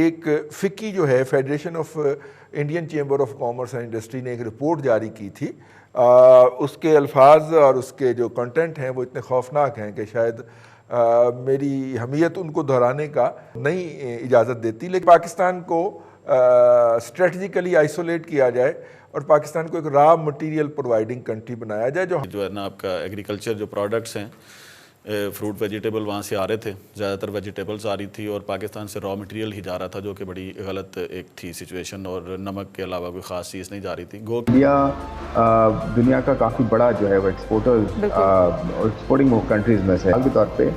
एक फिक्की जो है federation of Indian chamber of commerce and industry ने एक रिपोर्ट जारी की थी। उसके अल्फाज और उसके जो कंटेंट हैं वो इतने खौफनाक हैं कि शायद मेरी हमीयत उनको दोहराने का नहीं इजाज़त देती। लेकिन पाकिस्तान को स्ट्रेटजिकली आइसोलेट किया जाए और पाकिस्तान को एक रॉ मटेरियल प्रोवाइडिंग कंट्री बनाया जाए। जो है ना आपका एग्रीकल्चर जो प्रोडक्ट्स हैं, फ्रूट वेजिटेबल वहाँ से आ रहे थे, ज़्यादातर वेजिटेबल्स आ रही थी और पाकिस्तान से रॉ मटेरियल ही जा रहा था, जो कि बड़ी गलत एक थी सिचुएशन। और नमक के अलावा कोई ख़ास चीज़ नहीं जा रही थी। इंडिया दुनिया का काफ़ी बड़ा जो है वो एक्सपोर्टिंग कंट्रीज़ में से के तौर पे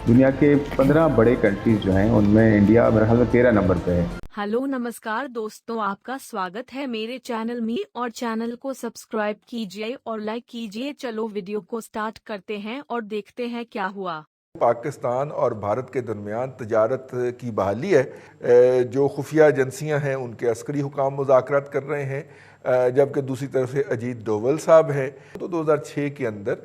दुनिया के 15 बड़े कंट्रीज़ जो हैं उनमें इंडिया मेरे ख्याल में 13 नंबर पे है। हेलो नमस्कार दोस्तों, आपका स्वागत है मेरे चैनल में और चैनल को सब्सक्राइब कीजिए और लाइक कीजिए। चलो वीडियो को स्टार्ट करते हैं और देखते हैं क्या हुआ। पाकिस्तान और भारत के दरमियान तजारत की बहाली है। जो खुफिया एजेंसियां हैं उनके अस्करी हुकाम मुज़ाकरात कर रहे हैं, जबकि दूसरी तरफ से अजीत डोवल साहब हैं। तो 2006 के अंदर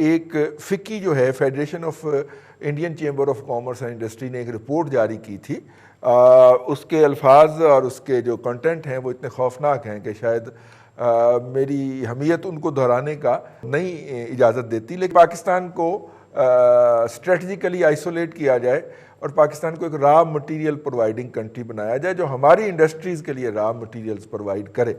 एक फिक्की जो है federation of Indian chamber of commerce and industry ने एक रिपोर्ट जारी की थी। उसके अल्फाज और उसके जो कंटेंट हैं वो इतने खौफनाक हैं कि शायद मेरी हमीयत उनको दोहराने का नहीं इजाज़त देती। लेकिन पाकिस्तान को स्ट्रेटजिकली आइसोलेट किया जाए और पाकिस्तान को एक रॉ मटेरियल प्रोवाइडिंग कंट्री बनाया जाए, जो हमारी इंडस्ट्रीज़ के लिए रॉ मटेरियल्स प्रोवाइड करे।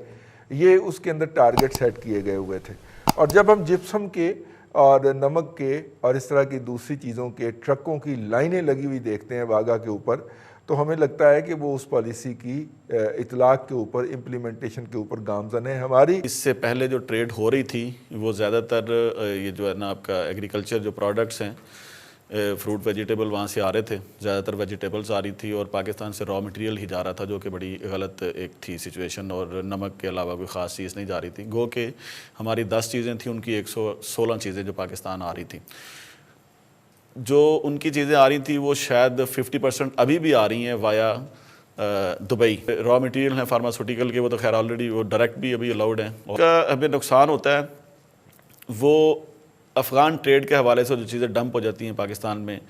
ये उसके अंदर टारगेट सेट किए गए हुए थे। और जब हम जिप्सम के और नमक के और इस तरह की दूसरी चीज़ों के ट्रकों की लाइनें लगी हुई देखते हैं वाघा के ऊपर, तो हमें लगता है कि वो उस पॉलिसी की इतलाक़ के ऊपर, इम्प्लीमेंटेशन के ऊपर गामज़न है। हमारी इससे पहले जो ट्रेड हो रही थी वो ज़्यादातर ये जो है ना आपका एग्रीकल्चर जो प्रोडक्ट्स हैं, फ्रूट वेजिटेबल वहाँ से आ रहे थे, ज़्यादातर वेजिटेबल्स आ रही थी और पाकिस्तान से रॉ मटेरियल ही जा रहा था, जो कि बड़ी गलत एक थी सिचुएशन। और नमक के अलावा कोई ख़ास चीज़ नहीं जा रही थी। गो के हमारी 10 चीज़ें थी, उनकी 116 चीज़ें जो पाकिस्तान आ रही थी। जो उनकी चीज़ें आ रही थी वो शायद 50% अभी भी आ रही हैं वाया दुबई। रॉ मटेरियल हैं फार्मास्यूटिकल के, वो तो खैर ऑलरेडी वो डायरेक्ट भी अभी अलाउड हैं। उसका हमें नुकसान होता है वो अफ़गान ट्रेड के हवाले से जो चीज़ें डंप हो जाती हैं पाकिस्तान में,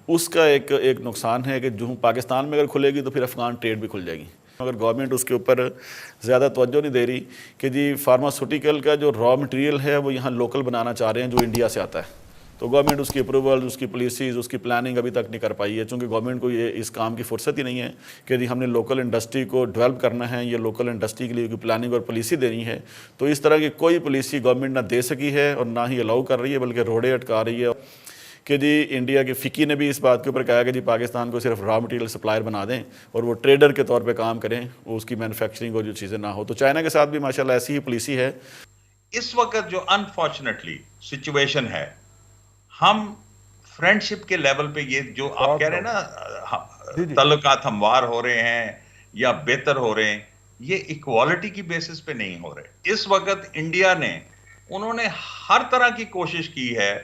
उसका एक नुकसान है कि जो पाकिस्तान में अगर खुलेगी तो फिर अफ़गान ट्रेड भी खुल जाएगी। अगर गवर्नमेंट उसके ऊपर ज़्यादा तवज्जो नहीं दे रही कि जी फार्मास्यूटिकल का जो रॉ मटेरियल है वो यहाँ लोकल बनाना चाह रहे हैं जो इंडिया से आता है, तो गवर्नमेंट उसकी अप्रूवल, उसकी पॉलिसीज़, उसकी प्लानिंग अभी तक नहीं कर पाई है। चूँकि गवर्नमेंट को ये इस काम की फुर्सत ही नहीं है कि जी हमने लोकल इंडस्ट्री को डेवलप करना है, ये लोकल इंडस्ट्री के लिए कोई प्लानिंग और पॉलिसी देनी है। तो इस तरह की कोई पॉलिसी गवर्नमेंट ना दे सकी है और ना ही अलाउ कर रही है, बल्कि रोड़े अटका रही है कि जी इंडिया की फ़िक्की ने भी इस बात के ऊपर कहा कि जी पाकिस्तान को सिर्फ रॉ मटेरियल सप्लायर बना दें और वो ट्रेडर के तौर पर काम करें, वो उसकी मैन्युफैक्चरिंग और जो चीज़ें ना हो। तो चाइना के साथ भी माशाल्लाह ऐसी ही पॉलिसी है। इस वक्त जो अनफॉर्चुनेटली सिचुएशन है, हम फ्रेंडशिप के लेवल पे ये जो आप कह रहे हैं ना तल्लुकात हमवार हो रहे हैं या बेहतर हो रहे हैं, ये इक्वालिटी की बेसिस पे नहीं हो रहे। इस वक्त इंडिया ने उन्होंने हर तरह की कोशिश की है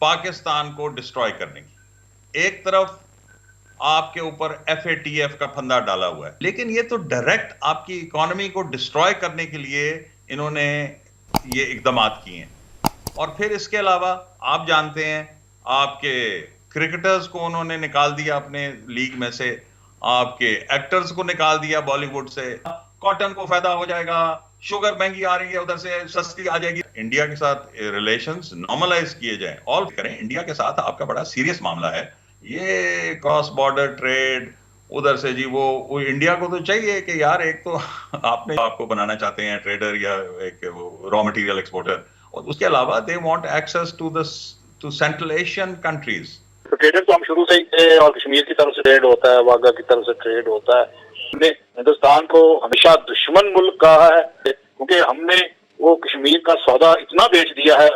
पाकिस्तान को डिस्ट्रॉय करने की। एक तरफ आपके ऊपर FATF का फंदा डाला हुआ है, लेकिन ये तो डायरेक्ट आपकी इकोनॉमी को डिस्ट्रॉय करने के लिए इन्होंने ये इकदामात किए हैं। और फिर इसके अलावा आप जानते हैं आपके क्रिकेटर्स को उन्होंने निकाल दिया अपने लीग में से, आपके एक्टर्स को निकाल दिया बॉलीवुड से। कॉटन को फायदा हो जाएगा, शुगर महंगी आ रही है, उधर से सस्ती आ जाएगी। इंडिया के साथ रिलेशंस नॉर्मलाइज किए जाएं और करें। इंडिया के साथ आपका बड़ा सीरियस मामला है ये क्रॉस बॉर्डर ट्रेड। उधर से जी वो इंडिया को तो चाहिए कि यार एक तो आपको बनाना चाहते हैं ट्रेडर या एक वो रॉ मटेरियल एक्सपोर्टर, और उसके अलावा they want access to central Asian countries. तो ट्रेडर तो हम शुरू से ही थे और कश्मीर की तरफ से ट्रेड होता है, वाघा की तरफ से ट्रेड होता है। हमने हिंदुस्तान को हमेशा दुश्मन मुल्क कहा है क्योंकि हमने वो कश्मीर का सौदा इतना बेच दिया है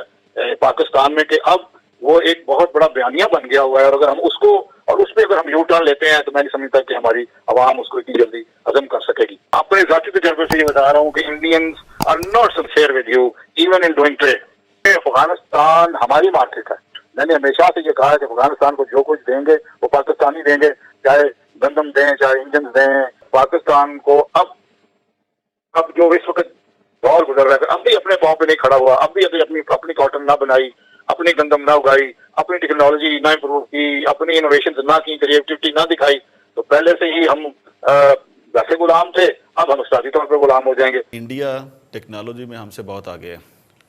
पाकिस्तान में कि अब वो एक बहुत बड़ा बयानिया बन गया हुआ है। और अगर हम उसको और उस पर अगर हम यू टर्न लेते हैं तो मैं नहीं समझता कि हमारी आवाम उसको इतनी जल्दी हजम कर सकेगी। अपने जाती तजर्बे से ये बता रहा हूँ कि Indians are not sincere with you even in doing trade. Afghanistan हमारी मार्केट है। मैंने हमेशा से ये कहा है कि अफगानिस्तान को जो कुछ देंगे वो पाकिस्तानी देंगे, चाहे गंदम दें चाहे इंजन दें। पाकिस्तान को अब जो इस वक्त दौर गुजर रहा है, अब भी अपने पाँव पे नहीं खड़ा हुआ, अब भी अपनी कॉटन ना बनाई, अपनी गंदम ना उगाई, अपनी टेक्नोलॉजी ना इम्प्रूव की, अपनी इनोवेशन ना की, क्रिएटिविटी ना दिखाई, तो पहले से ही हम वैसे गुलाम थे, अब हम इकतसादी तौर पर गुलाम हो जाएंगे। इंडिया टेक्नोलॉजी में हमसे बहुत आगे है,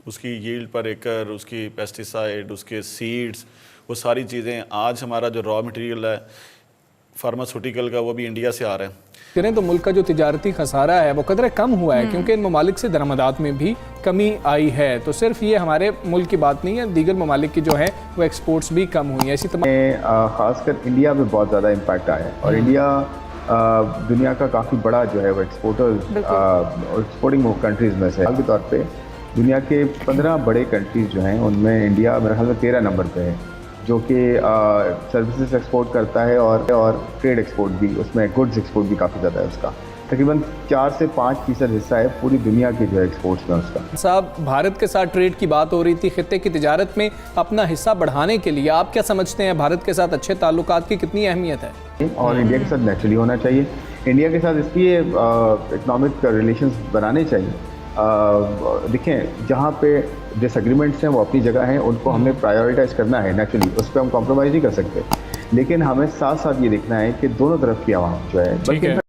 उसकी यील्ड पर एकड़, उसकी पेस्टिसाइड, उसके सीड्स, वो सारी चीज़ें। आज हमारा जो रॉ मटेरियल है फार्मास्यूटिकल का, वो भी इंडिया से आ रहा है। करें तो मुल्क का जो तिजारती खसारा है वो कदर कम हुआ है, क्योंकि इन ममालिक से दरामदात में भी कमी आई है। तो सिर्फ ये हमारे मुल्क की बात नहीं है, दीगर ममालिक की जो है वो एक्सपोर्ट्स भी कम हुई हैं। इसी ख़ासकर इंडिया में बहुत ज़्यादा इम्पैक्ट आया है, और इंडिया दुनिया का काफ़ी बड़ा जो है वो एक्सपोर्टिंग कंट्रीज़ में से के तौर पे दुनिया के 15 बड़े कंट्रीज़ जो हैं उनमें इंडिया मेरे ख्याल में 13 नंबर पे है, जो कि सर्विसेज एक्सपोर्ट करता है और ट्रेड एक्सपोर्ट भी, उसमें गुड्स एक्सपोर्ट भी काफ़ी ज़्यादा है उसका। तकरीबन 4 से 5% हिस्सा है पूरी दुनिया के जो एक्सपोर्ट्स में उसका। साहब, भारत के साथ ट्रेड की बात हो रही थी, खित्ते की तिजारत में अपना हिस्सा बढ़ाने के लिए आप क्या समझते हैं, भारत के साथ अच्छे ताल्लुकात की कितनी अहमियत है? और इंडिया के साथ नेचुरली होना चाहिए। इंडिया के साथ इसलिए इकनॉमिक रिलेशंस बनाने चाहिए। देखें, जहाँ पे डिसएग्रीमेंट्स हैं वो अपनी जगह हैं, उनको हमें प्रायोरिटाइज करना है नेचुरली, उस पर हम कॉम्प्रोमाइज़ नहीं कर सकते, लेकिन हमें साथ साथ ये देखना है कि दोनों तरफ की आवाम जो है,